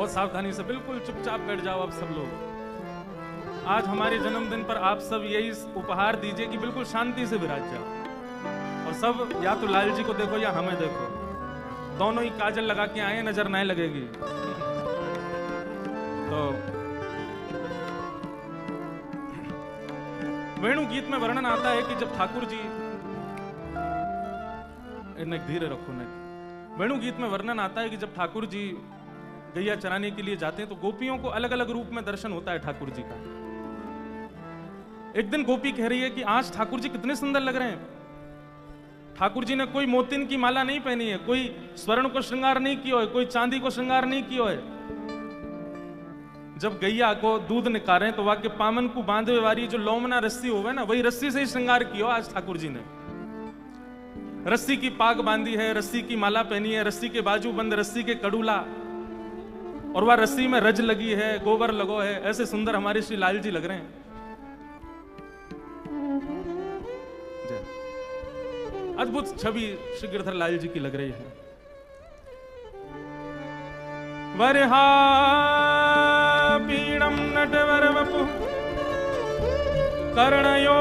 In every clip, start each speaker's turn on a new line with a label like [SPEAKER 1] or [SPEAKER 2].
[SPEAKER 1] बहुत सावधानी से, बिल्कुल चुपचाप बैठ जाओ आप सब लोग। आज हमारे जन्मदिन पर आप सब यही उपहार दीजिए कि बिल्कुल शांति से विराज जाओ। और सब या तो लाल जी को देखो या हमें देखो, दोनों ही काजल लगा के आए, नजर नहीं लगेगी। तो वेणु गीत में वर्णन आता है कि जब ठाकुर जी, इन्हें धीरे रखो ने, वेणु गीत में वर्णन आता है कि जब ठाकुर जी गैया चराने के लिए जाते हैं तो गोपियों को अलग अलग रूप में दर्शन होता है ठाकुर जी का। एक दिन गोपी कह रही है कि आज ठाकुर जी कितने सुंदर लग रहे हैं। ठाकुर जी ने कोई मोतिन की माला नहीं पहनी है, कोई स्वर्ण को श्रृंगार नहीं किया है, कोई चांदी को श्रृंगार नहीं किया है। जब गैया को दूध निकाले तो वाके पामन को बांधे वाली जो लोमना रस्सी होवे ना, वही रस्सी से ही श्रृंगार किया आज ठाकुर जी ने। रस्सी की पाग बांधी है, रस्सी की माला पहनी है, रस्सी के बाजू बंद, रस्सी के कड़ूला, और वह रस्सी में रज लगी है, गोबर लगो है। ऐसे सुंदर हमारे श्री लाल जी लग रहे हैं। अद्भुत छवि श्री गिरधर लाल जी की लग रही है। वरहा पीड़म नटवर वपु कर्णयो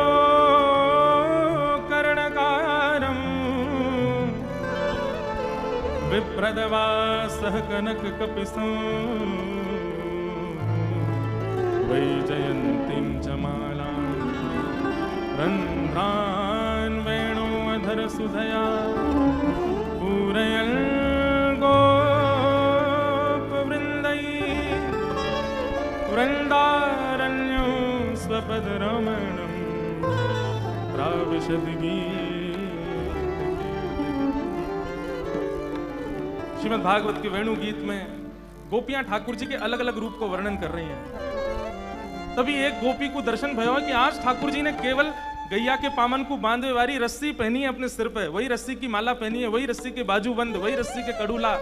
[SPEAKER 1] कर्णकारम विप्रदवासः कनक कपिसं वैजयन्तीं च मालां रन्ध्रान् वेणोऽधर सुधया पूरयन् गोपवृन्दैः वृन्दारण्यो स्वपदरमणं प्राविशद् गीतम्। श्रीमद् भागवत के वेणु गीत में गोपियां ठाकुर जी के अलग अलग रूप को वर्णन कर रही हैं। तभी एक गोपी को दर्शन भयो कि आज ठाकुर जी ने केवल गैया के पामन को बांधे वाली रस्सी पहनी है अपने सिर पे, वही रस्सी की माला पहनी है, वही रस्सी के बाजूबंद, वही रस्सी के कड़ूला,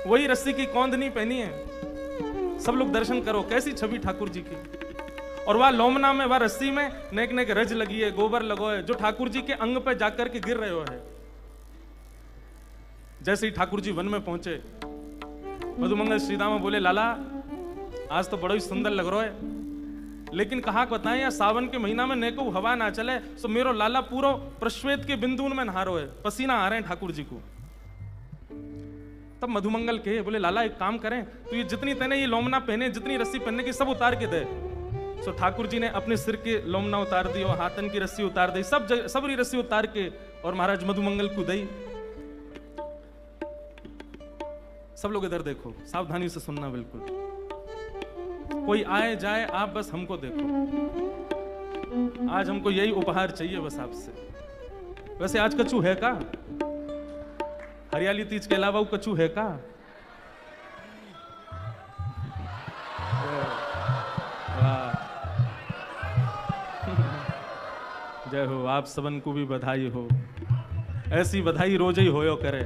[SPEAKER 1] वही रस्सी की कौंदनी पहनी है। सब लोग दर्शन करो कैसी छवि ठाकुर जी की। और वह लोमना में, वह रस्सी में नेक नेक रज लगी है, गोबर लगो है, जो ठाकुर जी के अंग पे जाकर के गिर रहे हो है। जैसे ही ठाकुर जी वन में पहुंचे, मधुमंगल श्रीदामा बोले, लाला आज तो बड़ा ही सुंदर लग रहा है, लेकिन कहा बताएं या सावन के महीना में neko हवा ना चले तो मेरो लाला पूरा प्रश्वेत के बिंदु में नहा रहे, पसीना आ रहे हैं ठाकुर जी को। तब मधुमंगल कहे, बोले लाला एक काम करें, तो ये जितनी तेने ये लोमना पहने, जितनी रस्सी पहनने की सब उतार के दे। तो ठाकुर जी ने अपने सिर के लोमना उतार दी और हाथन की रस्सी उतार दी, सबरी रस्सी उतार के और महाराज मधुमंगल को दी। सब लोग इधर देखो, सावधानी से सुनना, बिल्कुल कोई आए जाए आप बस हमको देखो। आज हमको यही उपहार चाहिए बस आपसे। वैसे आज कछु है का? हरियाली तीज के अलावा वो कछु है का? जय हो, आप सबन को भी बधाई हो। ऐसी बधाई रोज ही होयो करे,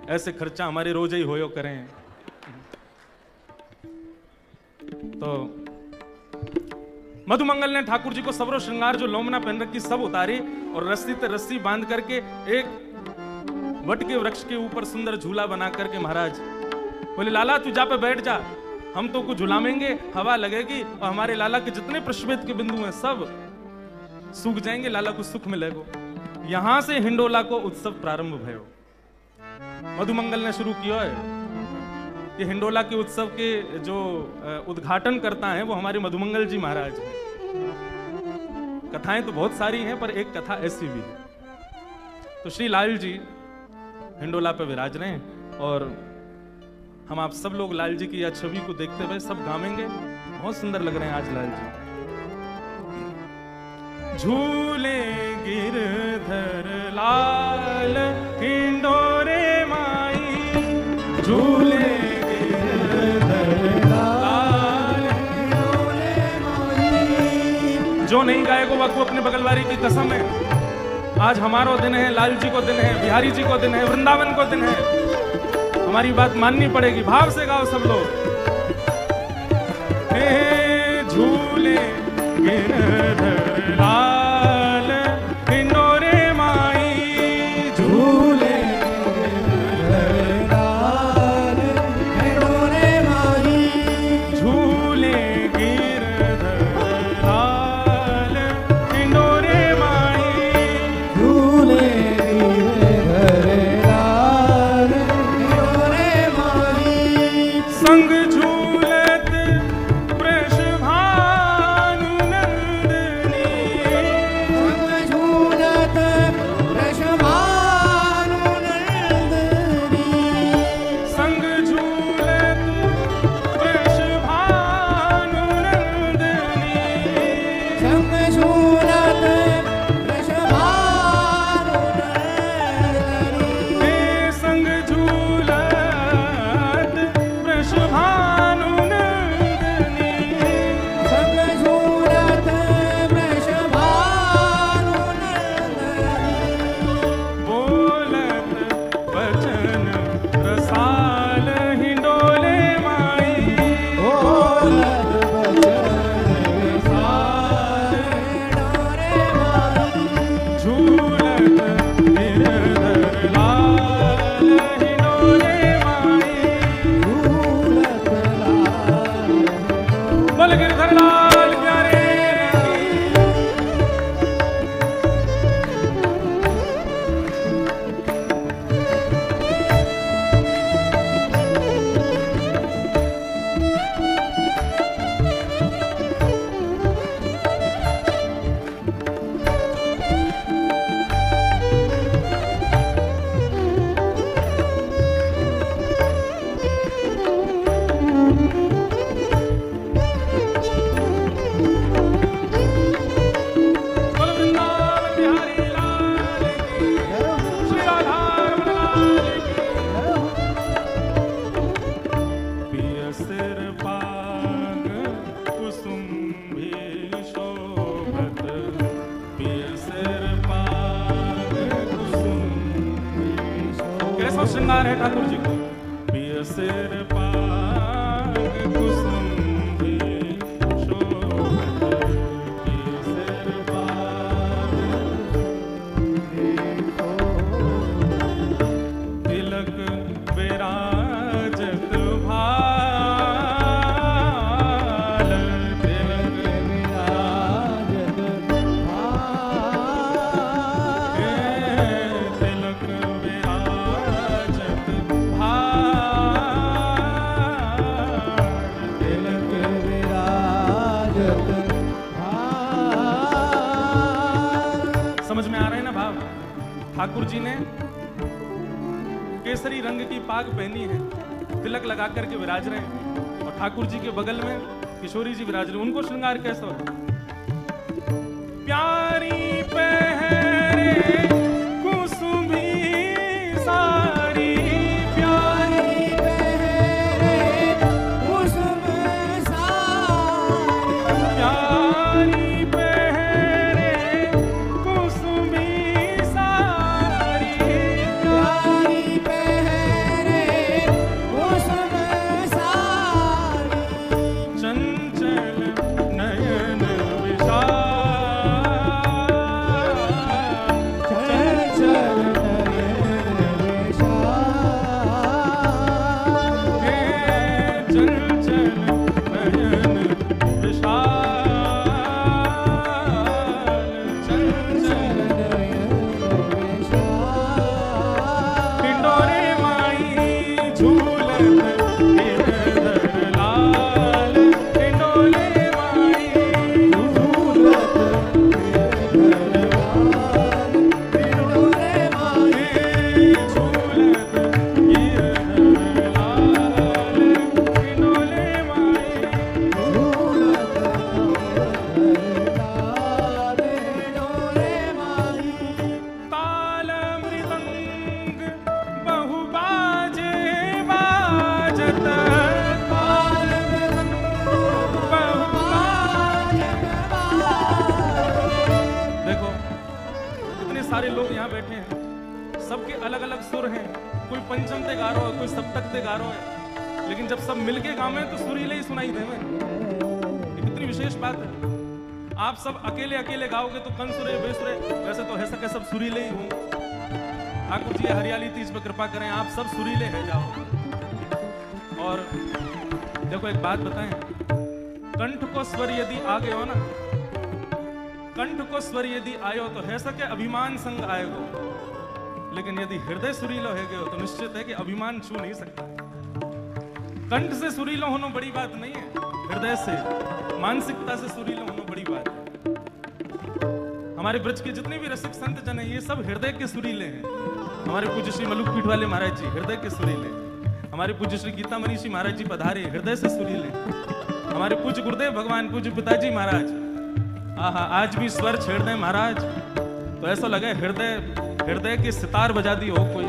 [SPEAKER 1] ऐसे खर्चा हमारे रोज ही होयो करें। तो मधुमंगल ने ठाकुर जी को सबरो श्रृंगार जो लोमना पहन रखी सब उतारी और रस्सी ते रस्सी बांध करके एक वट के वृक्ष के ऊपर सुंदर झूला बना करके महाराज बोले, लाला तू जा पे बैठ जा, हम तो कुछ झुलामेंगे, हवा लगेगी और हमारे लाला के जितने प्रश्वेत के बिंदु हैं सब सूख जाएंगे, लाला को सुख मिलेगा। यहां से हिंडोला को उत्सव प्रारंभ भयो। मधुमंगल ने शुरू किया है कि हिंडोला के उत्सव के जो उद्घाटन करता है वो हमारे मधुमंगल जी महाराज हैं। कथाएं तो बहुत सारी हैं पर एक कथा ऐसी भी है। तो श्री लाल जी हिंडोला पे विराज रहे हैं और हम आप सब लोग लाल जी की यह छवि को देखते हुए सब गावेंगे। बहुत सुंदर लग रहे हैं आज लाल जी। झूले गिरधर लाल हिंडोरे माई, झूले जो नहीं गाएगा वो अपने बगलवारी की कसम है। आज हमारा दिन है, लाल जी को दिन है, बिहारी जी को दिन है, वृंदावन को दिन है। हमारी बात माननी पड़ेगी, भाव से गाओ सब लोग। झूले गिरधर लाल हिंडोरे माई, झूले गिरधर लाल श्रृंगार है ठाकुर जी को। पिय सिर पाग कुसुम भी शोभत, पिय सिर पाग तिलक विराजत भाल, तिलक विराजत भाल, तिलक विराजत भाल, तिलक विराजत भाल। समझ में आ रहे हैं ना भाव? ठाकुर जी ने केसरी रंग की पाग पहनी है, तिलक लगा करके विराज रहे हैं, और ठाकुर जी के बगल में किशोरी जी विराज रहे हैं। उनको श्रृंगार कैसा होता? प्यारी पहरे कुसुमी सारी, प्यारी पहरे कुसुम सारी, प्यारी पहरे कुसुमी सारी, प्यारी पहरे कुसुम सारी, चंचल नयन विशाल, चंचल नयन विशाल, हे चंचल नयन विशाल, चंचल नयन विशाल। पिंडोरे माई झूलत गिरधर लाल, पिंडोरे माई झूलत गिरधर लाल, पिंडोरे माई झूलत गिरधर लाल, पिंडोरे माई झूलत गिरधर लाल, पिंडोरे माई। ताल मृदंग बहु बाजे बाजत, ताल मृदंग बहु बाजे बाजत। देखो इतने सारे लोग यहाँ बैठे हैं, सबके अलग अलग सुर हैं, कोई पंचम ते गा रहा है, कोई सप्तक ते गा रहा है, लेकिन जब सब मिलके गावे तो सुरीले ही सुनाई देवे। ये कितनी विशेष बात है। आप सब अकेले अकेले गाओगे तो कंसुरे बेसुरे, वैसे तो है सके सब सुरीले ही होंगे। ठाकुर जी हरियाली तीज पर कृपा करें, आप सब सुरीले है जाओ। और देखो एक बात बताएं, कंठ को स्वर यदि आ गए हो ना, कंठ को स्वर यदि आयो तो है सके अभिमान संग आएगो, लेकिन यदि हृदय सुरीलो है गए हो तो निश्चित है कि अभिमान छू नहीं सकता। कंठ से सुरीलो होना बड़ी बात नहीं है, हृदय से मानसिकता से सुरीलो होना बड़ी बात है। हमारे ब्रज के जितने भी रसिक संत जन हैं, ये सब हृदय के सुरीले हैं। हमारे पूज्य श्री मलुक पीठ वाले महाराज जी हृदय के सुरीले, हमारे पूज्य श्री गीता मनीषी महाराज जी पधारे हृदय से सुरीले, हमारे पूज्य गुरुदेव भगवान पूज्य पिताजी महाराज आहा आज भी स्वर छेड़ दें महाराज तो ऐसा लगे हृदय की सितार बजा दी हो कोई।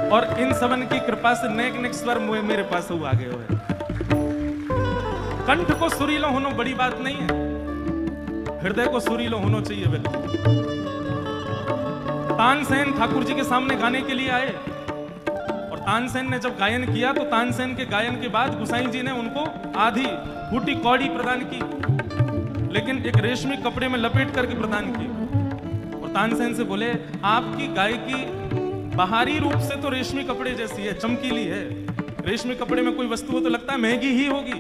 [SPEAKER 1] और इन सबन की कृपा से नेक नेक स्वर मेरे पास आ गए हुए। कंठ को सुरीलो होना बड़ी बात नहीं है, हृदय को सुरीलो होना चाहिए व्यक्ति। तानसेन ठाकुर जी के सामने गाने के लिए आए, और तानसेन ने जब गायन किया तो तानसेन के गायन के बाद गुसाई जी ने उनको आधी फूटी कौड़ी प्रदान की, लेकिन एक रेशमी कपड़े में लपेट करके प्रदान की। और तानसेन से बोले आपकी गायकी बाहरी रूप से तो रेशमी कपड़े जैसी है, चमकीली है। रेशमी कपड़े में कोई वस्तु हो तो लगता है महंगी ही होगी,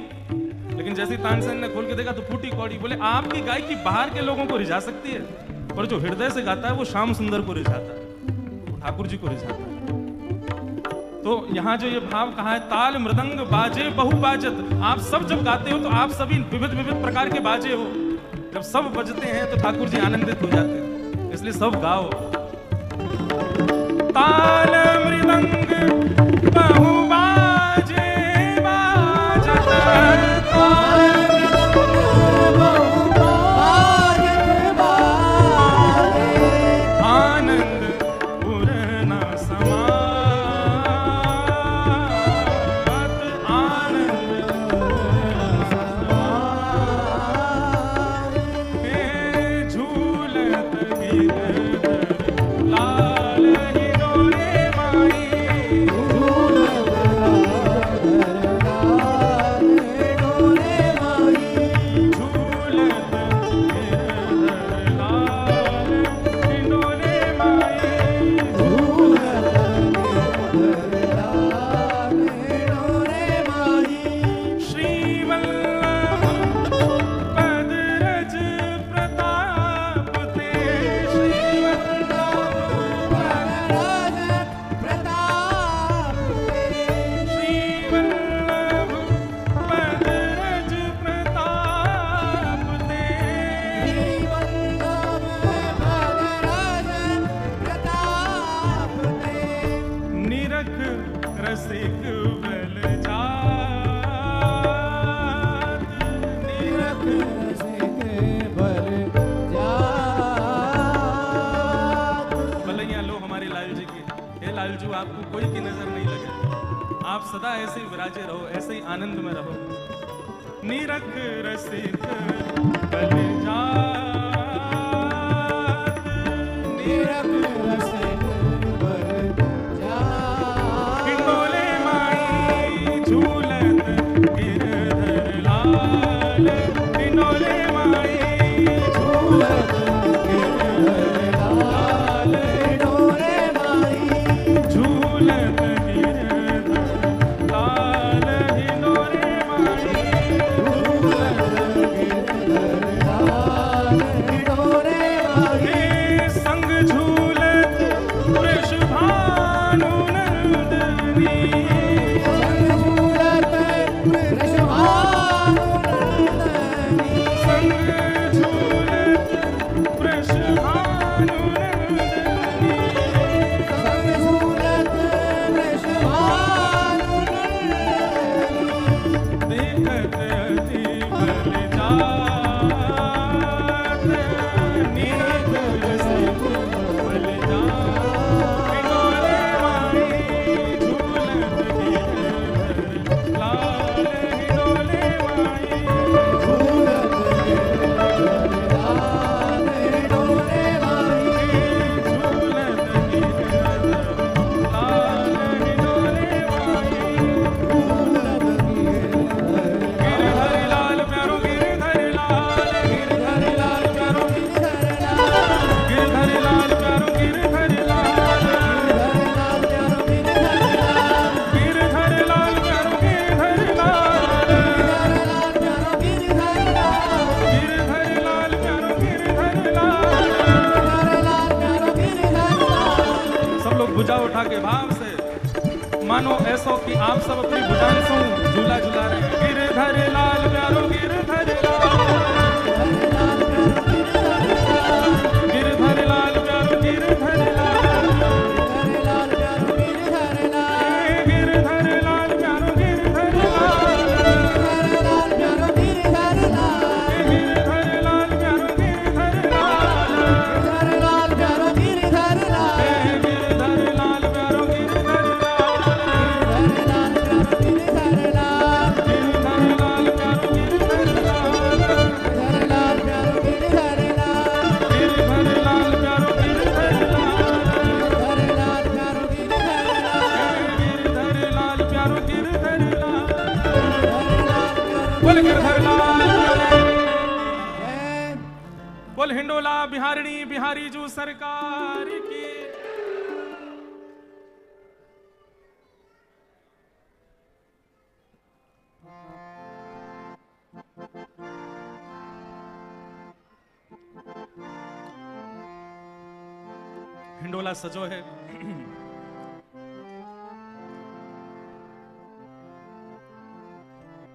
[SPEAKER 1] लेकिन जैसे तानसेन ने खोल के देखा तो फूटी कौड़ी। बोले आपकी गायकी बाहर के लोगों को रिझा सकती है, पर जो हृदय से गाता है वो श्याम सुंदर को रिझाता है, ठाकुर जी को रिझाता है। तो यहाँ जो ये भाव कहा है, ताल मृदंग बाजे बहु बाजत, आप सब जब गाते हो तो आप सभी विविध विविध प्रकार के बाजे हो, जब सब बजते हैं तो ठाकुर जी आनंदित हो जाते हैं, इसलिए सब गाओ। ताल मृदंग बहु बाजे बाजत, ताल मृदंग बहु बाजत बाजे, आनंद पुर न समात, आनंद हे झूलत गिरधर लाल हिरोरे निरख रसिक बल जात,
[SPEAKER 2] निरख रसिक बल जात।
[SPEAKER 1] भलैया लो हमारे लाल जी की। हे लालजू, आपको कोई की नजर नहीं लगे, आप सदा ऐसे ही विराजे रहो, ऐसे ही आनंद में रहो। निरख रसिक बल जात,
[SPEAKER 2] निरख रसिक बल जात।
[SPEAKER 1] हिंडोले माई झूलत गिरधर लाल, हिंडोले माई
[SPEAKER 2] झूलत गिरधर लाल, हिंडोले माई
[SPEAKER 1] झूलत गिरधर लाल, हिंडोले माई
[SPEAKER 2] झूलत गिरधर लाल, हिंडोले माई
[SPEAKER 1] हे संग झूलत वृषभानु नंदनी,
[SPEAKER 2] झूलत वृषभानु नंदनी।
[SPEAKER 1] संग झूलत वृषभानु नंदनी,
[SPEAKER 2] झूलत वृषभानु नंदनी।
[SPEAKER 1] देखत अति बल जात, निरख रसिक बल जात, हिंडोले माई झूलत गिरधर लाल, हिंडोले माई
[SPEAKER 2] झूलत गिरधर लाल, हिंडोले माई
[SPEAKER 1] झूलत गिरधर लाल, हिंडोले माई
[SPEAKER 2] झूलत गिरधर
[SPEAKER 1] गिरधर लाल प्यारो गिरधर लाल,
[SPEAKER 2] गिरधर लाल प्यारो गिरधर लाल,
[SPEAKER 1] गिरधर लाल प्यारो गिरधर लाल,
[SPEAKER 2] गिरधर लाल प्यारो गिरधर लाल,
[SPEAKER 1] गिरधर लाल प्यारो गिरधर लाल,
[SPEAKER 2] गिरधर लाल प्यारो गिरधर लाल।
[SPEAKER 1] सब लोग भुजा उठा के भाव से मानो ऐसो कि आप सब अपनी भुजाएं से झूला झूला रहे हैं। गिरधर लाल प्यारो गिरधर लाल, गिरधर लाल प्यारो गिरधर लाल, गिरधर लाल प्यारो गिरधर लाल, गिरधर लाल प्यारो गिरधर लाल, गिरधर लाल प्यारो गिरधर लाल, गिरधर लाल प्यारो गिरधर लाल, गिरधर लाल प्यारो गिरधर लाल, गिरधर लाल प्यारो गिरधर लाल, बोल गिरधर लाल, बोल हिंडोला बिहारिणी बिहारी जू सरकार की। हिंडोला सजो है।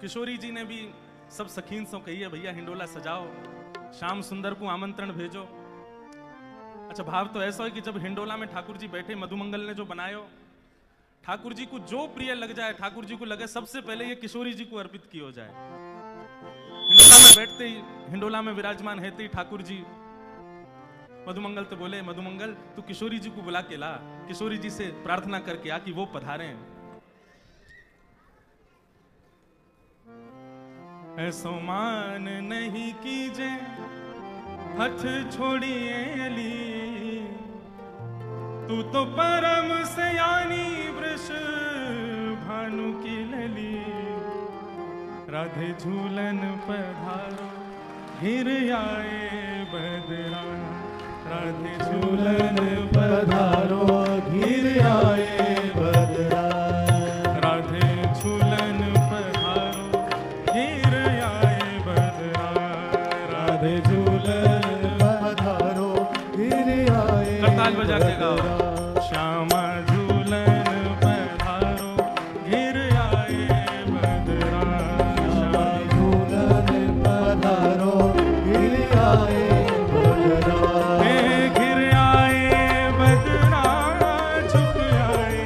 [SPEAKER 1] किशोरी जी ने भी सब सखीन से कही है, भैया हिंडोला सजाओ, श्याम सुंदर को आमंत्रण भेजो। अच्छा, भाव तो ऐसा है कि जब हिंडोला में ठाकुर जी बैठे, मधुमंगल ने जो बनायो, ठाकुर जी को जो प्रिय लग जाए, ठाकुर जी को लगे सबसे पहले ये किशोरी जी को अर्पित किया जाए। हिंडोला में बैठते ही, हिंडोला में विराजमान रहते ही ठाकुर जी मधुमंगल तो बोले, मधुमंगल तू किशोरी जी को बुला के ला, किशोरी जी से प्रार्थना करके आ कि वो पधारे। ऐसो मान नहीं कीजे हथ छोड़िए ली, तू तो परम सयानी वृष भानु की लली। राधे झूलन पधारो घिर आए बदरा, राधे झूलन
[SPEAKER 2] पधारो घिर आए बदरा,
[SPEAKER 1] राधे झूलन पधारो घिर आए बदरा,
[SPEAKER 2] राधे झूलन पधारो घिर आए
[SPEAKER 1] करताल बजा के गाओ।
[SPEAKER 2] बदरा।
[SPEAKER 1] श्यामा झूलन पधारो घिर आए बदरा,
[SPEAKER 2] श्यामा झूलन पधारो घिर आए बदरा।
[SPEAKER 1] हे घिर आए बदरा, झुक आए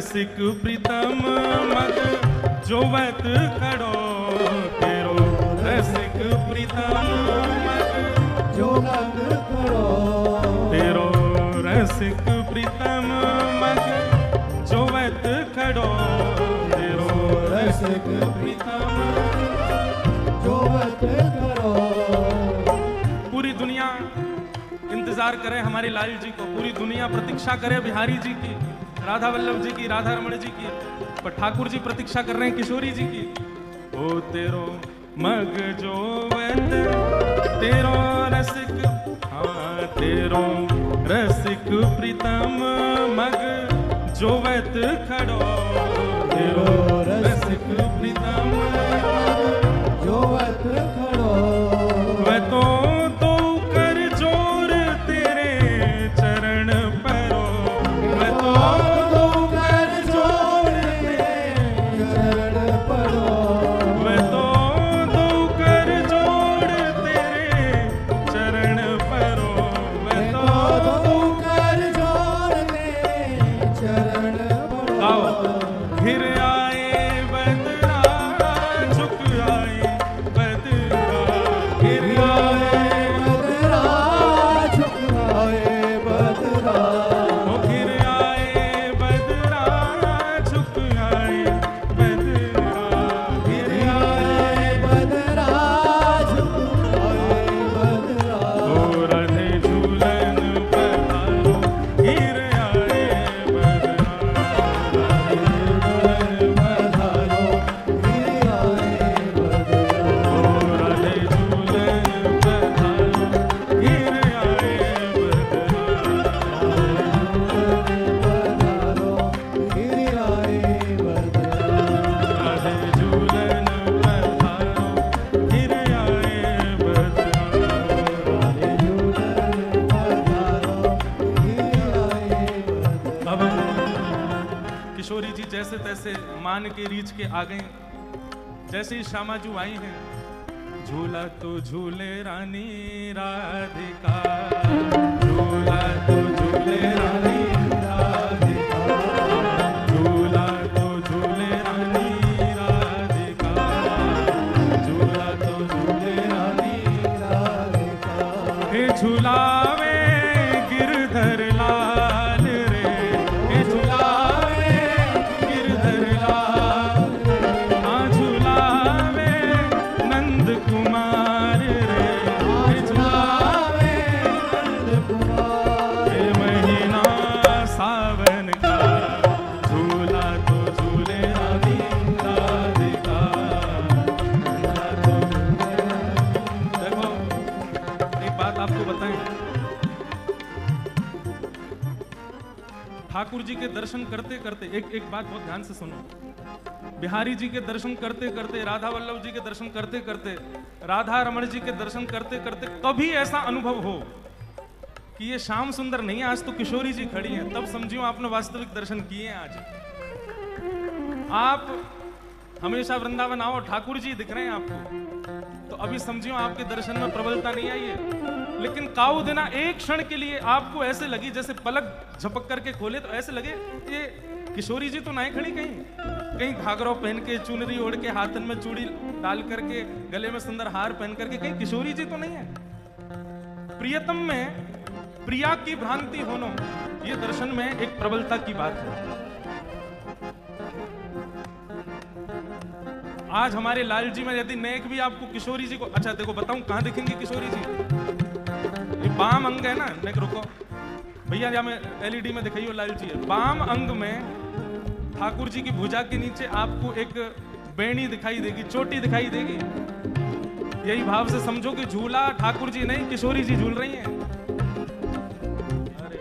[SPEAKER 1] रसिक प्रीतम मग जोवत खड़ो तेरो रसिक प्रीतम मग
[SPEAKER 2] जोगत करो
[SPEAKER 1] तेरो रसिक प्रीतम मग जोवत खड़ो तेरो रसिक प्रीतम
[SPEAKER 2] जोगत करो।
[SPEAKER 1] पूरी दुनिया इंतजार करे हमारे लाल जी को, पूरी दुनिया प्रतीक्षा करे बिहारी जी की, राधा वल्लभ जी की, राधा रमण जी की, पर ठाकुर जी प्रतीक्षा कर रहे हैं किशोरी जी की। ओ तेरो मग जोवत तेरो रसिक, हाँ तेरो रसिक प्रीतम मग जोवत खड़ो तेरो रसिक प्रीतम
[SPEAKER 2] जोगत करो।
[SPEAKER 1] वह तो कर जोर तेरे चरण परो, वह तो
[SPEAKER 2] कर जोड़ चरण पड़ो।
[SPEAKER 1] वह तो कर जोड़ तेरे चरण परो, वह तो
[SPEAKER 2] कर जोड़ चरण पड़ो।
[SPEAKER 1] आओ घिर आए बदरा झुक आए बदरा, घिर आए
[SPEAKER 2] बदरा झुकाए बदरा।
[SPEAKER 1] ओ घिर आए बदरा झुक आए बदरा, घिर आए
[SPEAKER 2] बदरा झुकाए बदरा।
[SPEAKER 1] ओ राधे झूलन पधारो घिर आए बदरा,
[SPEAKER 2] पधारो गिर आए बदरा।
[SPEAKER 1] ओ राधे झूलन पधारो घिर आए
[SPEAKER 2] पधारो गिर आए बदरा।
[SPEAKER 1] राधे झूलन पधारो घिर आए बदरा।
[SPEAKER 2] पधारो गिर आए बदरा।
[SPEAKER 1] अब किशोरी जी जैसे तैसे मान के रीछ के आ गए, जैसे ही श्यामाजू आई हैं, झूला तो झूले रानी राधिका, झूला तो झूले रानी राधिका, झूला तो झूले रानी राधिका, झूला तो झूले रानी
[SPEAKER 2] राधिका।
[SPEAKER 1] हे झूलावे गिरधर लाल रे, हे झूलावे गिरधर लाल, हाँ झूलावे नंद कुमार रे, हे झूलावे नंद कुमार, हे महीना सावन का झूला तो झूले रानी राधिका, झूला तो देखो एक बात आपको बताएं, ठाकुर जी के दर्शन करते करते एक बात बहुत ध्यान से सुनो, बिहारी जी के दर्शन करते करते, राधा वल्लभ जी के दर्शन करते करते, राधा रमण जी के दर्शन करते करते कभी ऐसा अनुभव हो कि ये श्याम सुंदर नहीं है, आज तो किशोरी जी खड़ी हैं, तब समझियो आपने वास्तविक दर्शन किए हैं। आज आप हमेशा वृंदावन आओ, ठाकुर जी दिख रहे हैं आपको, तो अभी समझियो आपके दर्शन में प्रबलता नहीं आई है, लेकिन काऊ देना एक क्षण के लिए आपको ऐसे लगी, जैसे पलक झपक करके खोले तो ऐसे लगे ये किशोरी जी तो नहीं खड़ी, कहीं घाघरा पहन के, चुनरी ओढ़ के, हाथन में चूड़ी डाल करके, गले में सुंदर हार पहन करके, कहीं किशोरी जी तो नहीं है। प्रियतम में प्रिया की भ्रांति होनो, ये दर्शन में एक प्रबलता की बात है। आज हमारे लाल जी में यदि नेक भी आपको किशोरी जी को, अच्छा देखो बताऊं कहां दिखेंगे किशोरी जी, ये बाम अंग है ना, नेक रुको भैया, या में एलईडी में दिखाइयो लाल जी है, बाम अंग में ठाकुर जी की भुजा के नीचे आपको एक बेणी दिखाई देगी, चोटी दिखाई देगी, यही भाव से समझो कि झूला ठाकुर जी नहीं किशोरी जी झूल रही हैं। अरे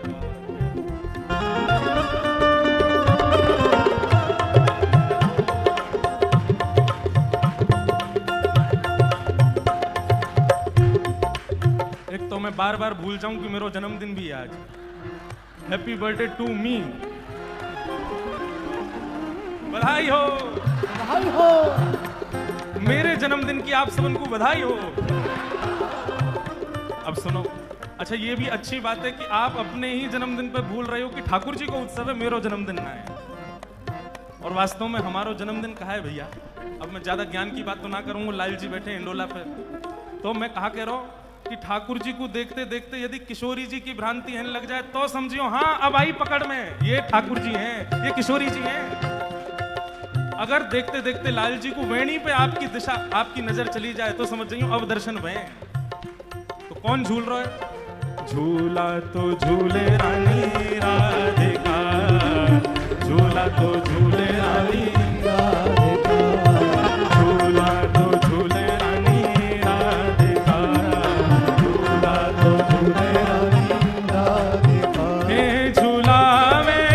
[SPEAKER 1] एक तो मैं बार बार भूल जाऊं कि मेरा जन्मदिन भी है आज, हैप्पी बर्थडे टू मी, बधाई हो,
[SPEAKER 2] बधाई हो,
[SPEAKER 1] मेरे जन्मदिन की आप सबन को बधाई हो। अब सुनो, अच्छा ये भी अच्छी बात है कि आप अपने ही जन्मदिन पर भूल रहे हो कि ठाकुर जी को उत्सव है, मेरा जन्मदिन ना है। और वास्तव में हमारो जन्मदिन कहा है भैया। अब मैं ज्यादा ज्ञान की बात तो ना करूंगा, लाल जी बैठे इंडोला पे, तो मैं कहा कह रहा हूं कि ठाकुर जी को देखते देखते यदि किशोरी जी की भ्रांति है लग जाए तो समझियो हाँ अब आई पकड़ में, ये ठाकुर जी हैं, ये किशोरी जी हैं। अगर देखते देखते लाल जी को वेणी पे आपकी दिशा, आपकी नजर चली जाए तो समझ जाइयो अब दर्शन भय। तो कौन झूल रहा है? झूला तो झूले रानी राधिका, झूला तो झूले रानी राधिका, झूला तो झूले रानी राधिका, झूला तो झूले रानी राधिका। हे झूला में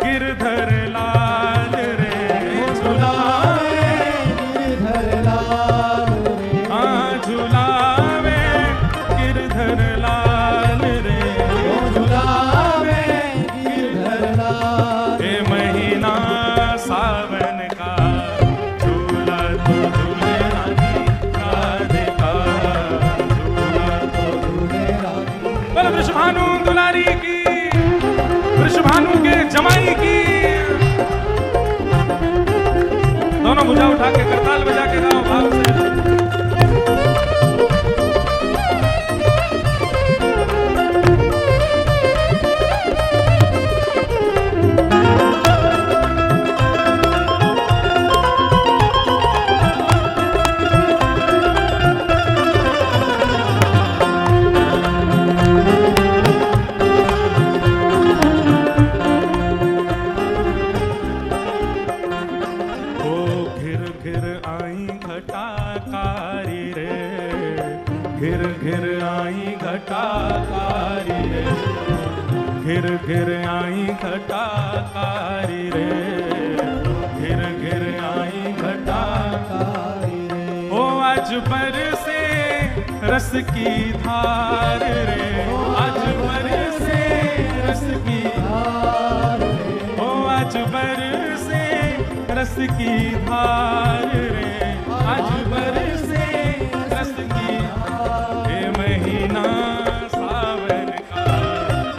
[SPEAKER 1] गिरधर लाल रे, झूला में गिरधर लाल रे, हाँ झूला में गिरधर लाल रे, झूला में गिरधर लाल। हे महीना सावन का, झूला तो झूले रानी राधिका, झूला तो झूले रानी। बोलो वृषभानु दुलारी की, वृषभानु के जमाई की। दोनों भुजा उठा के करताल बजा के गाओ भाव से। घिर घिर आई घटाकारी रे, घिर घिर आई घटाकारी रे। ओ आज बरसे रस की धार रे, आज बरसे रस की धार रे, ओ आज बरसे रस की धार रे, आज बरसे रस की धार। हे महीना सावन का,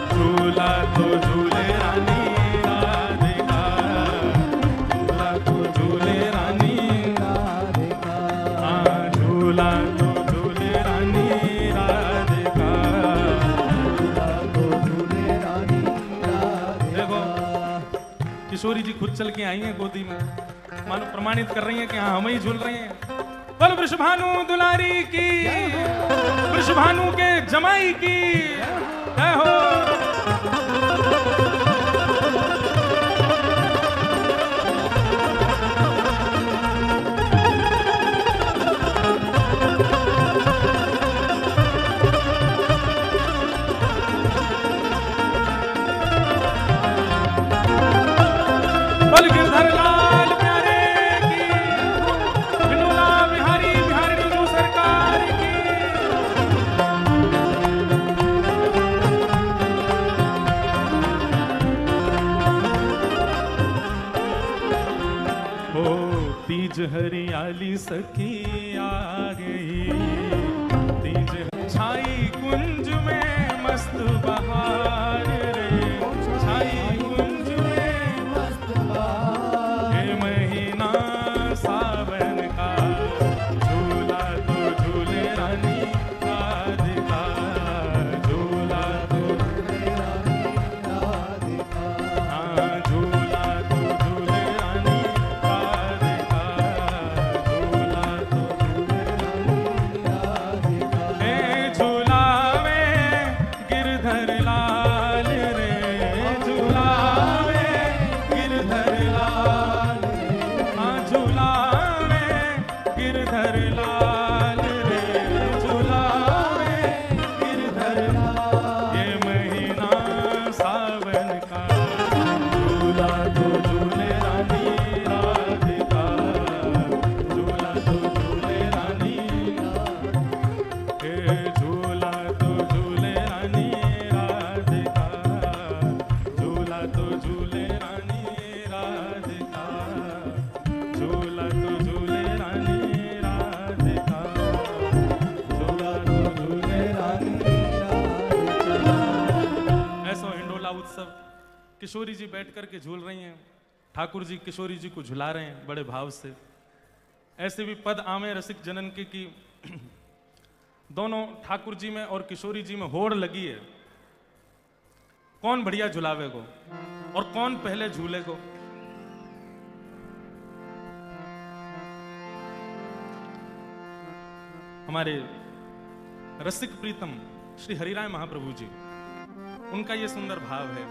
[SPEAKER 1] झूला तो झूले रानी राधिका, झूला तो झूले रानी राधिका, हाँ झूला तो झूले रानी राधिका, झूला तो झूले रानी राधिका। देखो किशोरी जी खुद चल के आई हैं गोदी में, मानो प्रमाणित कर रही हैं कि हाँ हम ही झूल रही हैं। बोल वृषभानु दुलारी की, वृषभानु के जमाई की जय हो। बोल गिरधर लाल प्यारे की, विनोला बिहारी बिहारी जो सरकार की। हो तीज हरियाली सखी आ गई, तीज छाई कुंज में मस्त बहार रे, छाई कुंज में मस्त बहार। हे महीना सावन का, झूला तो झूले रानी राधिका, झूला तो झूले रानी राधिका, हाँ झूला तो झूले रानी राधिका, झूला तो झूले रानी राधिका। हे झूला में गिरधर लाल रे, झूला में गिरधर लाल रे, हाँ झूला में गिरधर लाल रे, झूला में गिरधर लाल। ये महीना सावन का, झूला तो झूले रानी राधिका, झूला तो झूले रानी राधिका, हे झूला तो झूले रानी राधिका, झूला तो झूले रानी राधिका, झूला तो झूले रानी राधिका, झूला तो झूले रानी राधिका। ऐसा हिंडोला उत्सव किशोरी जी बैठ कर के झूल रही हैं, ठाकुर जी किशोरी जी को झुला रहे हैं बड़े भाव से। ऐसे भी पद आमे रसिक जनन के कि दोनों ठाकुर जी में और किशोरी जी में होड़ लगी है, कौन बढ़िया झुलावे को और कौन पहले झूले को। हमारे रसिक प्रीतम श्री हरिराय महाप्रभु जी, उनका ये सुंदर भाव है।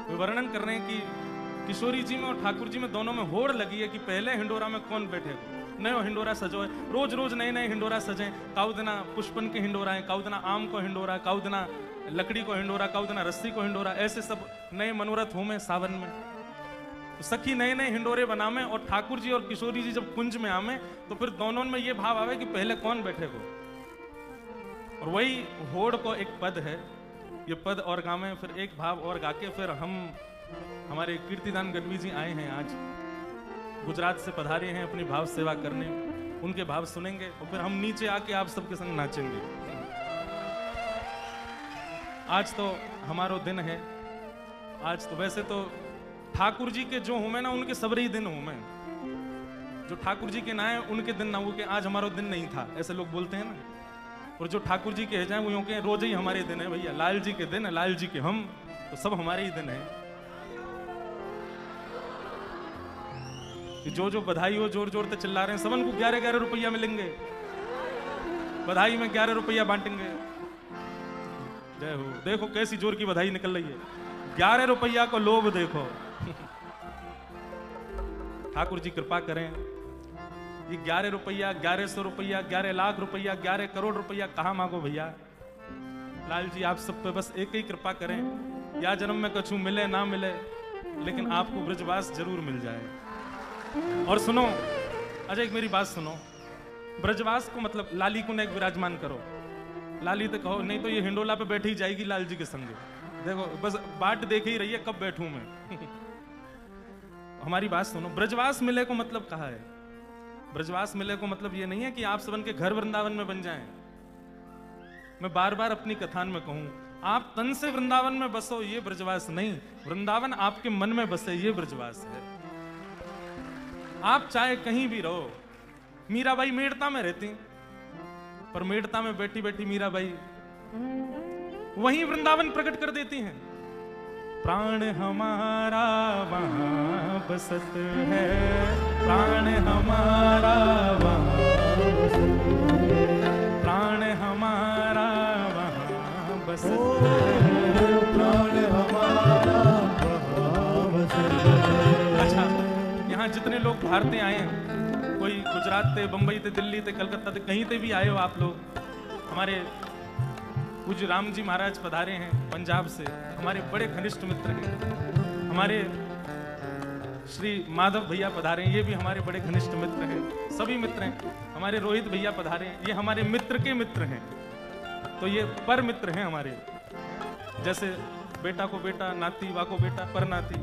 [SPEAKER 1] वे वर्णन कर रहे हैं कि किशोरी जी में और ठाकुर जी में दोनों में होड़ लगी है कि पहले हिंडोरा में कौन बैठे। नयो हिंडोरा सजो है, रोज रोज नए नए हिंडोरा सजे। काउ दिना पुष्पन के हिंडोरा है, काउ दिना आम को हिंडोरा, काउ दिना लकड़ी को हिंडोरा, काउ दिना रस्सी को हिंडोरा, ऐसे सब नए मनोरथ हो में सावन में। तो सखी नए नए हिंडोरे बनावे और ठाकुर जी और किशोरी जी जब कुंज में आवे तो फिर दोनों में ये भाव आवे कि पहले कौन बैठे को। और वही होड़ को एक पद है, ये पद और गावे, फिर एक भाव और गाके फिर हम हमारे कीर्तिदान गढ़वी जी आए हैं, आज गुजरात से पधारे हैं अपनी भाव सेवा करने। उनके भाव सुनेंगे और फिर हम नीचे आके आप सबके संग नाचेंगे। आज तो हमारो दिन है। आज तो वैसे तो ठाकुर जी के जो हूं मैं ना, उनके सबरे ही दिन हूं मैं। जो ठाकुर जी के ना है उनके दिन ना हो के आज हमारो दिन नहीं था, ऐसे लोग बोलते हैं ना। और जो ठाकुर जी के है जाए वो यूं के रोज ही हमारे दिन है भैया। लाल जी के दिन है, लाल जी के हम, तो सब हमारे ही दिन है। कि जो बधाई हो जोर जोर से चिल्ला रहे हैं, सबन को 11-11 रुपया मिलेंगे, बधाई में 11 रुपया बांटेंगे। जय हो। देखो कैसी जोर की बधाई निकल रही है, 11 रुपया को लोभ देखो। ठाकुर जी कृपा करें, ये 11 रुपया, 1100 रुपया, 11 लाख रुपया, 11 करोड़ रुपया कहाँ मांगो भैया। लाल जी आप सब पे बस एक ही कृपा करें, या जन्म में कछु मिले ना मिले, लेकिन आपको ब्रजवास जरूर मिल जाए। और सुनो अजय, एक मेरी बात सुनो, ब्रजवास को मतलब लाली को ने एक विराजमान करो। लाली तो कहो, नहीं तो ये हिंडोला पे बैठी जाएगी लाल जी के संग। देखो बस बाट देख ही रही है कब बैठूं मैं। हमारी बात सुनो, ब्रजवास मिले को मतलब कहा है। ब्रजवास मिले को मतलब ये नहीं है कि आप सबन के घर वृंदावन में बन जाएं। मैं बार बार अपनी कथान में कहूं, आप तन से वृंदावन में बसो ये ब्रजवास नहीं, वृंदावन आपके मन में बसे ये ब्रजवास है। आप चाहे कहीं भी रहो, मीराबाई मेड़ता में रहती, पर मेड़ता में बैठी बैठी मीराबाई वहीं वृंदावन प्रकट कर देती हैं। प्राण हमारा वहां बसत है, प्राण हमारा वहां बसत है, प्राण हमारा वहां बसत है, प्राण हमारा वहां बसत है। अच्छा, यहाँ जितने लोग बाहर से आए हैं, कोई गुजरात से, बंबई से, दिल्ली से, कलकत्ता से, कहीं से भी आए हो आप लोग, हमारे पूज्य राम जी महाराज पधारे हैं पंजाब से, हमारे बड़े घनिष्ठ मित्र हैं। हमारे श्री माधव भैया पधारे हैं, ये भी हमारे बड़े घनिष्ठ मित्र हैं। सभी मित्र हैं। हमारे रोहित भैया पधारे हैं, ये हमारे मित्र के मित्र हैं। तो ये पर मित्र हैं हमारे, जैसे बेटा को बेटा, नाती वा को बेटा, पर नाती,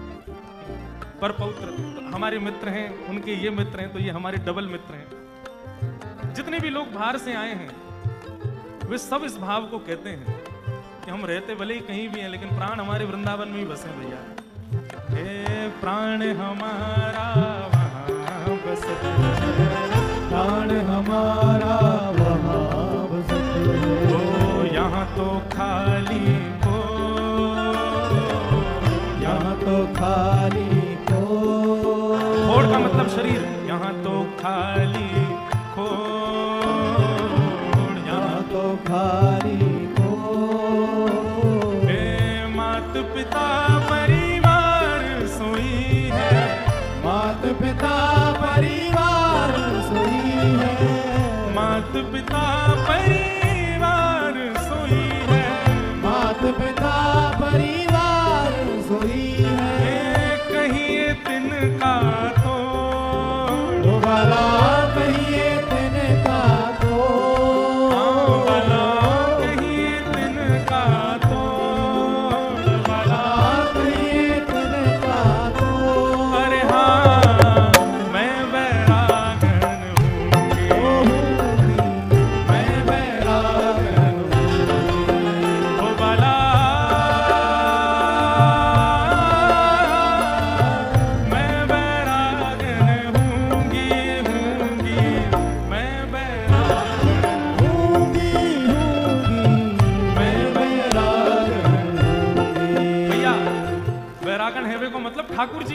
[SPEAKER 1] पर पौत्र। तो हमारे मित्र हैं, उनके ये मित्र हैं, तो ये हमारे डबल मित्र हैं। जितने भी लोग बाहर से आए हैं वे सब इस भाव को कहते हैं कि हम रहते भले ही कहीं भी हैं, लेकिन प्राण हमारे वृंदावन में ही बसे भैया। हे प्राण हमारा वहां बसत है, प्राण हमारा वहां बसत है। ओ यहाँ तो खाली को, यहाँ तो खाली को, होड़ का मतलब शरीर, यहाँ तो खाली को, खाली को। हे मात पिता परिवार सोई है, मात पिता परिवार सोई है, मात पिता परिवार सोई है, मात पिता परिवार सोई है। कहिए तिनका तो दोबारा, कहिए तिनका तो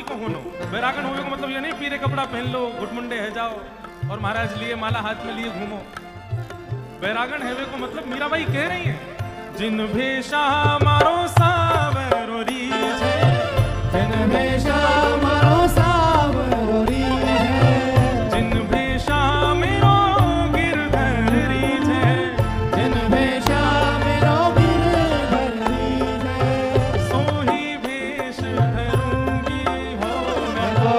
[SPEAKER 1] को होनो। बैरागन होवे को मतलब ये नहीं पीरे कपड़ा पहन लो, घुटमुंडे है जाओ और महाराज लिए माला हाथ में लिए घूमो। बैरागन हैवे को मतलब मीराबाई कह रही है, जिन भेषा मारो सावरो रीझे,
[SPEAKER 2] जिन भेषा मारो सावरो रीझे,
[SPEAKER 1] जिन भेषा मेरो गिरधर रीझे,
[SPEAKER 2] जिन भेषा मेरो गिरधर रीझे,
[SPEAKER 1] सोही भेष धरूंगी हो मैं
[SPEAKER 2] तो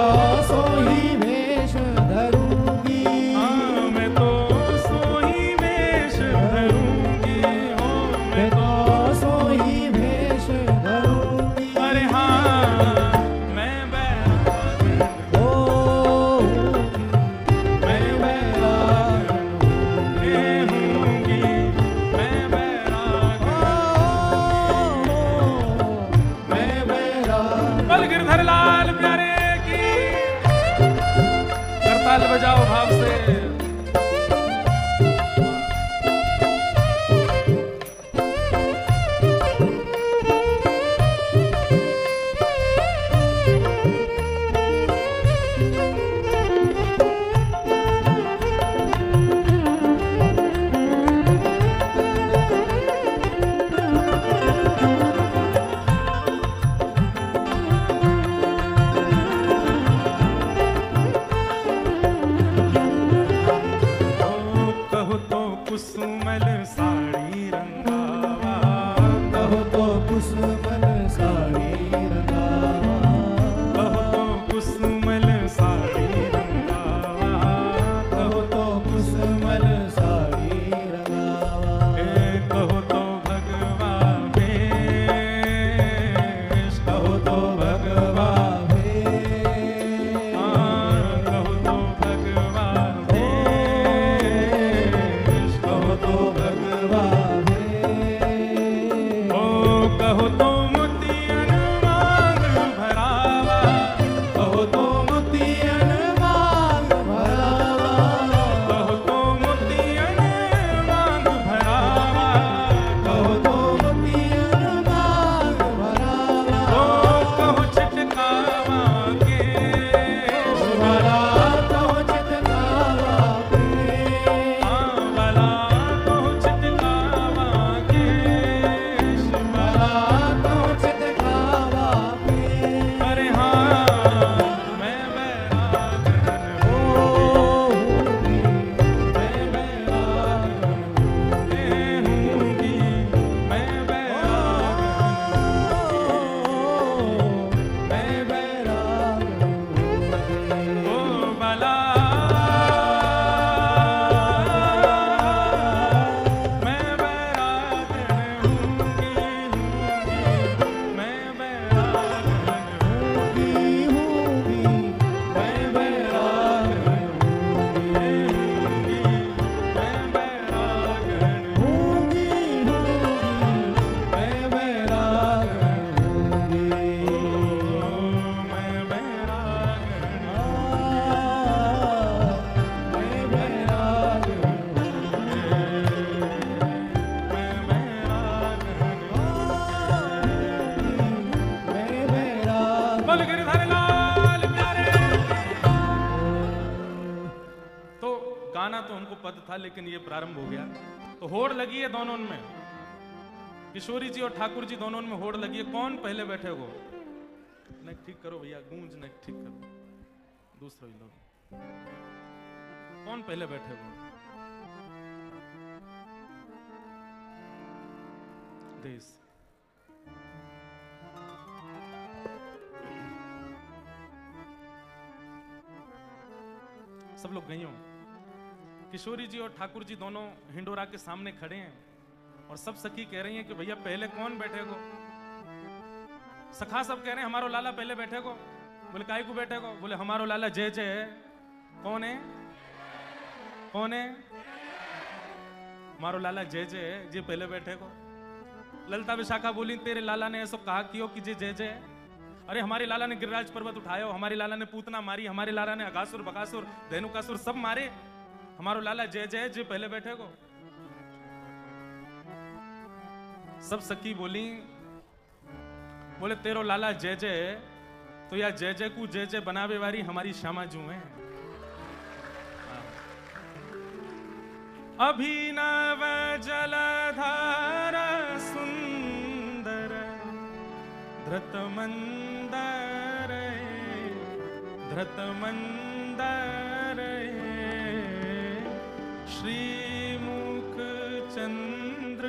[SPEAKER 2] सोही भेष धरूंगी,
[SPEAKER 1] हाँ मैं तो सोही भेष धरूंगी हो मैं
[SPEAKER 2] मैं तो सोही भेष धरूंगी।
[SPEAKER 1] अरे हाँ मैं बैरागन
[SPEAKER 2] ओ
[SPEAKER 1] मैं बैरागन हूँगी, मैं बैरागन
[SPEAKER 2] मैं बैराग
[SPEAKER 1] बल गिरधर लाल प्यारे की करताल बजाओ भाव से। कहो तो कुसुमल साड़ी रंगावा,
[SPEAKER 2] कहो तो कुसुमल साड़ी रंगावा,
[SPEAKER 1] कहो तो कुसुमल साड़ी रंगावा,
[SPEAKER 2] कहो तो कुसुमल साड़ी रंगावा,
[SPEAKER 1] कहो तो भगवा भेष,
[SPEAKER 2] कहो तो भगवा भेष,
[SPEAKER 1] कहो तो भगवा भेष,
[SPEAKER 2] कहो तो भगवा भेष,
[SPEAKER 1] ओ कहो तो मोतियन मांग भरावा,
[SPEAKER 2] कहो तो मोतियन मांग भरावा,
[SPEAKER 1] कहो तो मोतियन मांग भरावा,
[SPEAKER 2] कहो तो मोतियन मांग भरावा,
[SPEAKER 1] ओ कहो छिटकावा केश
[SPEAKER 2] भला कहो चितकावा प्रेम,
[SPEAKER 1] वाला, कहो छिटकावा केश
[SPEAKER 2] भला कहो चितकावा प्रेम।
[SPEAKER 1] अरे हाँ मैं बैरागन
[SPEAKER 2] ओ
[SPEAKER 1] मैं बैरागन हूँगी, मैं बैरागन
[SPEAKER 2] मैं बैराग
[SPEAKER 1] ओ बाला मैं बैरागन हूँगी, मैं बैरागन
[SPEAKER 2] हूँगी, मैं बैराग
[SPEAKER 1] हूँगी, मैं बैरागन
[SPEAKER 2] हूँगी, मैं बैराग हूँगी।
[SPEAKER 1] मैं बैरागन
[SPEAKER 2] मैं बैराग मैं बैराग
[SPEAKER 1] बोल गिरधर लाल प्यारे। तो गाना तो उनको पद था लेकिन ये प्रारंभ हो गया, तो होड़ लगी है दोनों में, किशोरी जी और ठाकुर जी दोनों में होड़ लगी है, कौन पहले बैठे हो? नेक ठीक करो भैया, गूंज नेक ठीक करो, दूसरा ही लो, कौन पहले बैठे हो? देश सब लोग गई हो। किशोरी जी और ठाकुर जी दोनों हिंडोरा के सामने खड़े हैं और सब सखी कह रही हैं कि भैया पहले कौन बैठे को? सखा सब कह रहे हैं हमारो लाला पहले बैठे को। बोले काहे को बैठे को? बोले हमारो लाला जय जय है। कौन है? कौन है? हमारो लाला जय जय है, जी पहले बैठे को। ललिता विशाखा बोली तेरे लाला ने ऐसा कहा क्यों कि जी जय जय है? अरे हमारे लाला ने गिरिराज पर्वत उठाया, हमारे लाला ने पूतना मारी, हमारे लाला ने अगासुर बकासुर धेनुकासुर सब मारे, हमारो लाला जय जय जी पहले बैठे को। सब सखी बोली, बोले तेरो लाला जय जय तो या जय जय को जय जय बनावे वाली हमारी श्यामा जू है। अभिनव जलधार सुंदर धृत मंदर श्रीमुख चंद्र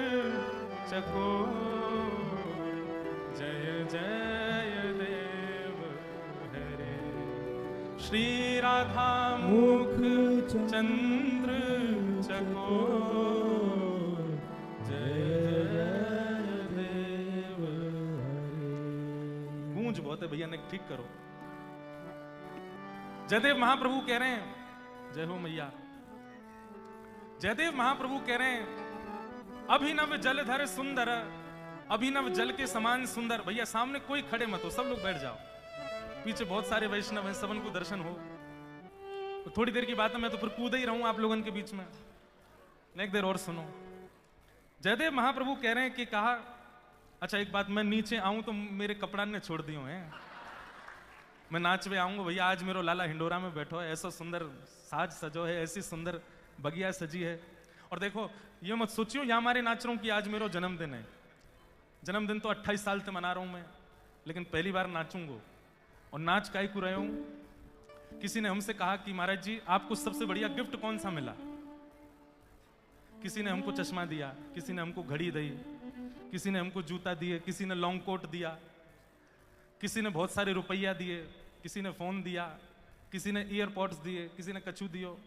[SPEAKER 1] चको जय जय देव हरे। श्री राधा मुख चंद्र चको जय जय देव हरे। गूंज बहुत है भैया ने, ठीक करो। जयदेव महाप्रभु कह रहे हैं, जय हो मैया। जयदेव महाप्रभु कह रहे हैं अभिनव जलधर सुंदर, अभिनव जल के समान सुंदर। भैया सामने कोई खड़े मत हो, सब लोग बैठ जाओ। पीछे बहुत सारे वैष्णव हैं, सबन को दर्शन हो। तो थोड़ी देर की बात है, मैं तो फिर कूद ही रहूं आप लोगों के बीच में। एक देर और सुनो। जयदेव महाप्रभु कह रहे हैं कि कहा, अच्छा एक बात, मैं नीचे आऊं तो मेरे कपड़ा ने छोड़ दियो हैं। मैं नाचवे आऊंगा भैया, आज मेरो लाला हिंडोरा में बैठो है, ऐसा सुंदर साज सजो है, ऐसी सुंदर बगिया सजी है। और देखो ये मत सोचियो यहाँ हमारे नाच रहा हूं कि आज मेरो जन्मदिन है। जन्मदिन तो 28 साल से मना रहा हूं मैं, लेकिन पहली बार नाचूंगा। और नाच काहे को रहे हूं, किसी ने हमसे कहा कि महाराज जी आपको सबसे बढ़िया गिफ्ट कौन सा मिला। किसी ने हमको चश्मा दिया, किसी ने हमको घड़ी दी, किसी ने हमको जूता दिए, किसी ने लॉन्ग कोट दिया, किसी ने बहुत सारे रुपया दिए, किसी ने फोन दिया, किसी ने ईयरपॉड्स दिए, किसी ने कछू दियो,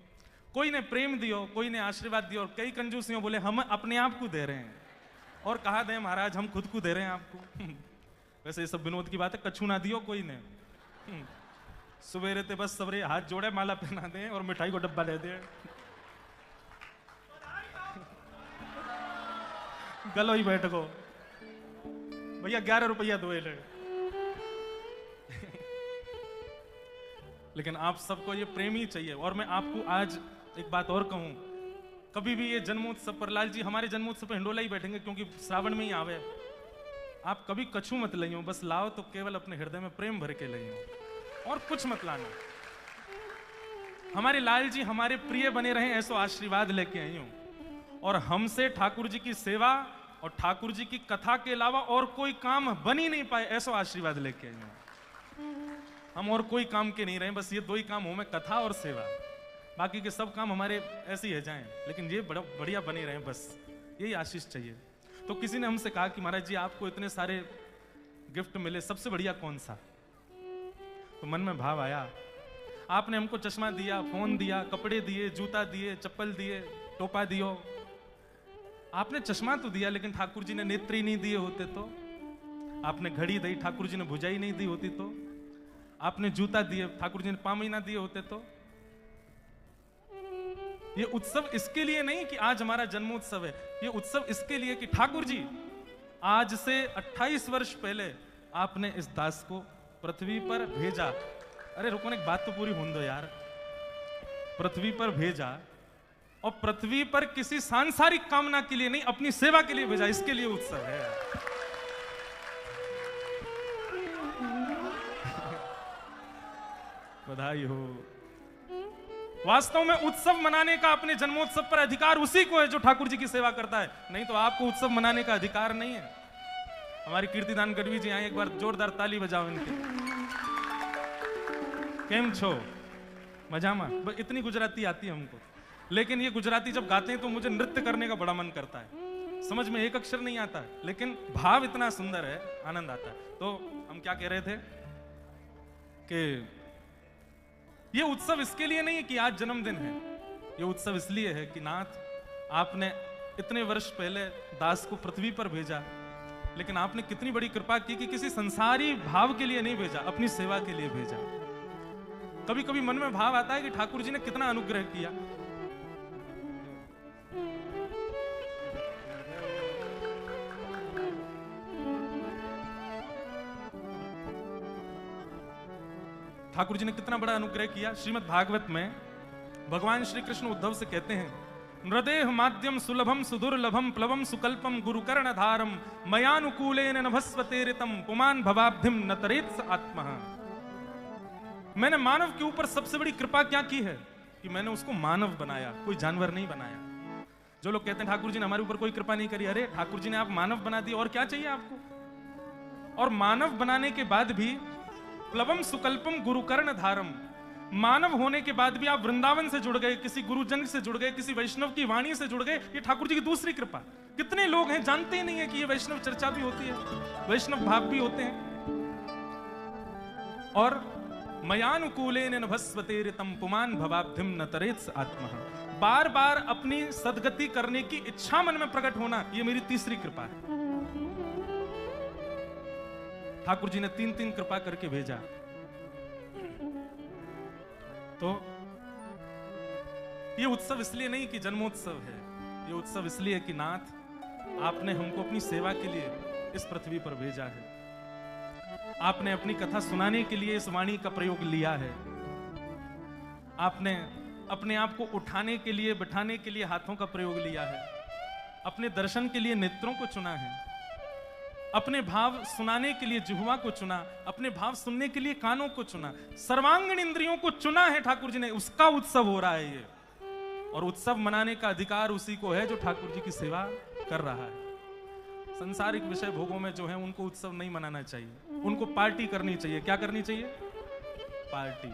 [SPEAKER 1] कोई ने प्रेम दियो, कोई ने आशीर्वाद दियो। और कई कंजूसियों बोले हम अपने आप को दे रहे हैं। और कहा दे महाराज, हम खुद को दे रहे हैं आपको। वैसे ये सब विनोद की बात है, कछू ना दियो कोई ने। सुबेरे ते बस सबरे हाथ जोड़े, माला पहना दे और मिठाई को डब्बा ले दे। गलो ही बैठ गो भैया, 11 रुपया दो ले। लेकिन आप सबको ये प्रेम ही चाहिए। और मैं आपको आज एक बात और कहूं, कभी भी ये जन्मोत्सव पर, लाल जी हमारे जन्मोत्सव पर हिंडोला ही बैठेंगे क्योंकि श्रावण में ही आवे। आप कभी कछू मत लियो, बस लाओ तो केवल अपने हृदय में प्रेम भर के लियो, और कुछ मत लाना। हमारे लाल जी हमारे प्रिय बने रहे, ऐसो आशीर्वाद लेके आई हूं। और हमसे ठाकुर जी की सेवा और ठाकुर जी की कथा के अलावा और कोई काम बन ही नहीं पाए, ऐसो आशीर्वाद लेके आई हूं। हम और कोई काम के नहीं रहे, बस ये दो ही काम हो, में कथा और सेवा। बाकी के सब काम हमारे ऐसे ही है जाएं, लेकिन ये बड़ा बढ़िया बने रहे, बस यही आशीष चाहिए। तो किसी ने हमसे कहा कि महाराज जी आपको इतने सारे गिफ्ट मिले, सबसे बढ़िया कौन सा। तो मन में भाव आया, आपने हमको चश्मा दिया, फोन दिया, कपड़े दिए, जूता दिए, चप्पल दिए, टोपा दियो। आपने चश्मा तो दिया, लेकिन ठाकुर जी ने नेत्री नहीं दिए होते तो। आपने घड़ी दी, ठाकुर जी ने भुजाई नहीं दी होती तो। आपने जूता दिए, ठाकुर जी ने पामी ना दिए होते तो। ये उत्सव इसके लिए नहीं कि आज हमारा जन्मोत्सव है, ये उत्सव इसके लिए कि ठाकुर जी आज से 28 वर्ष पहले आपने इस दास को पृथ्वी पर भेजा। अरे रुको ना, एक बात तो पूरी होने दो यार। पृथ्वी पर भेजा, और पृथ्वी पर किसी सांसारिक कामना के लिए नहीं, अपनी सेवा के लिए भेजा। इसके लिए उत्सव है। बधाई हो। वास्तव में उत्सव मनाने का अपने जन्मोत्सव पर अधिकार उसी को है जो ठाकुर जी की सेवा करता है, नहीं तो आपको उत्सव मनाने का अधिकार नहीं है। हमारी कीर्तिदान गढ़वी जी आए, एक बार जोरदार ताली बजाओ इनके। केम छो, मजामा। इतनी गुजराती आती है हमको, लेकिन ये गुजराती जब गाते हैं तो मुझे नृत्य करने का बड़ा मन करता है। समझ में एक अक्षर नहीं आता, लेकिन भाव इतना सुंदर है, आनंद आता है। तो हम क्या कह रहे थे कि ये उत्सव इसके लिए नहीं है कि आज जन्मदिन है, ये उत्सव इसलिए है कि नाथ आपने इतने वर्ष पहले दास को पृथ्वी पर भेजा, लेकिन आपने कितनी बड़ी कृपा की कि किसी संसारी भाव के लिए नहीं भेजा, अपनी सेवा के लिए भेजा। कभी कभी मन में भाव आता है कि ठाकुर जी ने कितना अनुग्रह किया। ठाकुर जी ने कितना बड़ा अनुग्रह किया। श्रीमद् भागवत में भगवान श्री कृष्ण उद्धव से कहते हैं, नृदेह माध्यम सुलभम सुदुर्लभम प्लवम सुकल्पम गुरुकर्णधारम मयानुकूलेन नभस्वतेरितम पुमान भवाब्धिम न तरेत्स आत्मा। मैंने मानव के ऊपर सबसे बड़ी कृपा क्या की है कि मैंने उसको मानव बनाया, कोई जानवर नहीं बनाया। जो लोग कहते हैं ठाकुर जी ने हमारे ऊपर कोई कृपा नहीं करी, अरे ठाकुर जी ने आप मानव बना दिए, और क्या चाहिए आपको। और मानव बनाने के बाद भी प्लवम सुकल्पम गुरुकर्ण धारम, मानव होने के बाद भी आप वृंदावन से जुड़ गए, किसी गुरुजन से जुड़ गए, किसी वैष्णव की वाणी से जुड़ गए, ये ठाकुर जी की दूसरी कृपा। कितने लोग हैं जानते ही नहीं है कि ये वैष्णव चर्चा भी होती है, वैष्णव भाव भी होते हैं। और मयानुकूलेन नभस्वतेरितम पुमान भवाब्धिम न तरेत्स आत्मः, बार बार अपनी सद्गति करने की इच्छा मन में प्रकट होना, ये मेरी तीसरी कृपा है। ठाकुर जी ने 3-3 कृपा करके भेजा। तो ये उत्सव इसलिए नहीं कि जन्मोत्सव है, ये उत्सव इसलिए कि नाथ आपने हमको अपनी सेवा के लिए इस पृथ्वी पर भेजा है, आपने अपनी कथा सुनाने के लिए इस वाणी का प्रयोग लिया है, आपने अपने आप को उठाने के लिए, बिठाने के लिए हाथों का प्रयोग लिया है, अपने दर्शन के लिए नेत्रों को चुना है, अपने भाव सुनाने के लिए जिह्वा को चुना, अपने भाव सुनने के लिए कानों को चुना, सर्वांगीण इंद्रियों को चुना है ठाकुर जी ने। उसका उत्सव हो रहा है ये, और उत्सव मनाने का अधिकार उसी को है जो ठाकुर जी की सेवा कर रहा है। संसारिक विषय भोगों में जो है उनको उत्सव नहीं मनाना चाहिए, उनको पार्टी करनी चाहिए। क्या करनी चाहिए? पार्टी।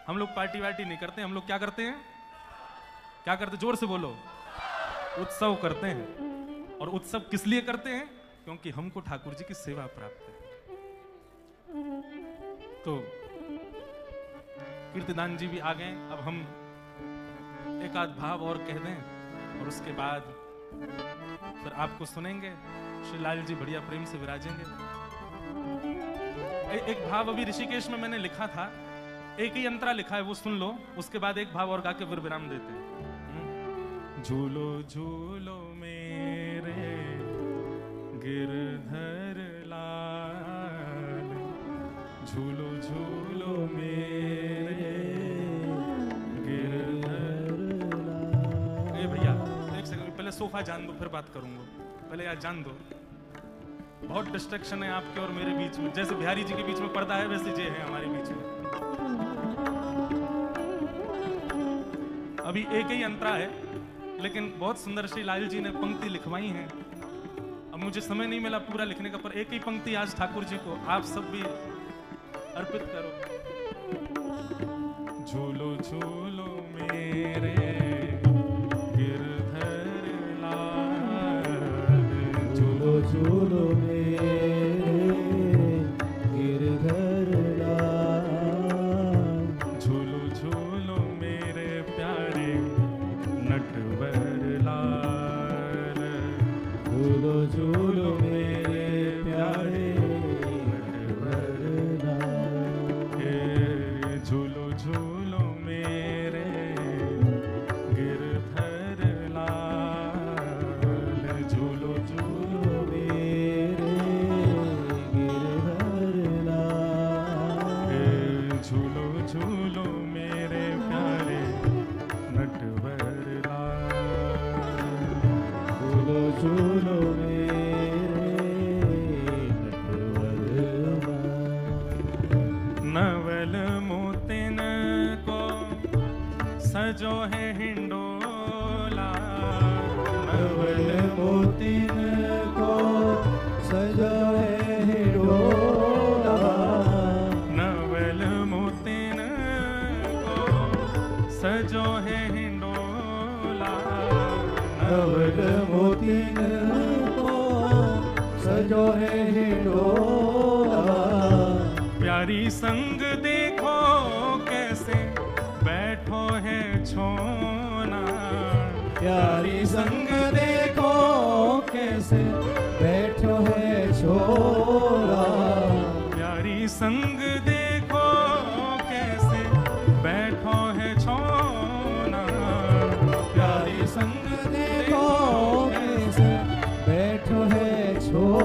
[SPEAKER 1] हम लोग पार्टी वार्टी नहीं करते, हम लोग क्या करते हैं? क्या करते? जोर से बोलो। उत्सव करते हैं। और उत्सव किस लिए करते हैं? क्योंकि हमको ठाकुर जी की सेवा प्राप्त है। तो कीर्तिदान जी भी आ गए, अब हम एक आध भाव और कह दें और उसके बाद फिर आपको सुनेंगे। श्री लाल जी बढ़िया प्रेम से विराजेंगे। एक भाव अभी ऋषिकेश में मैंने लिखा था, एक ही अंतरा लिखा है, वो सुन लो, उसके बाद एक भाव और गा के फिर विराम देते हैं। झूलो झूलो मेरे गिरधर लाल, झूलो झूलो मेरे गिरधर लाल। ए भैया एक सेकंड, पहले सोफा जान दो फिर बात करूंगा, पहले यार जान दो। बहुत डिस्ट्रैक्शन है आपके और मेरे बीच में, जैसे बिहारी जी के बीच में पर्दा है वैसे जे है हमारे बीच में। अभी एक ही अंतरा है, लेकिन बहुत सुंदर श्री लाल जी ने पंक्ति लिखवाई है। अब मुझे समय नहीं मिला पूरा लिखने का, पर एक ही पंक्ति आज ठाकुर जी को आप सब भी अर्पित करो। झूलो झूलो मेरे गिरधर लाल, झूलो झूलो मेरे गिरधर लाल, झूलो झूलो मेरे प्यारे नटवर लाल, झूलो झूलो मेरे प्यारे नटवर लाल, झूलो झूलो मेरे गिरधर लाल, झूलो झूलो मेरे गिरधर लाल, झूलो झूलो मेरे प्यारे नटवर लाल, झूलो झूलो मेरे नटवर लाल। नवल मोतिन को सजो है हिंडोला, नवल मोतिन को सजो है हिंडोला, नवल मोतिन को सजो है हिंडोला, नवल मोतिन को सजो है हिंडोला, प्यारी संग देखो कैसे बैठो है छोना, प्यारी संग देखो कैसे बैठो है छोरा, प्यारी संग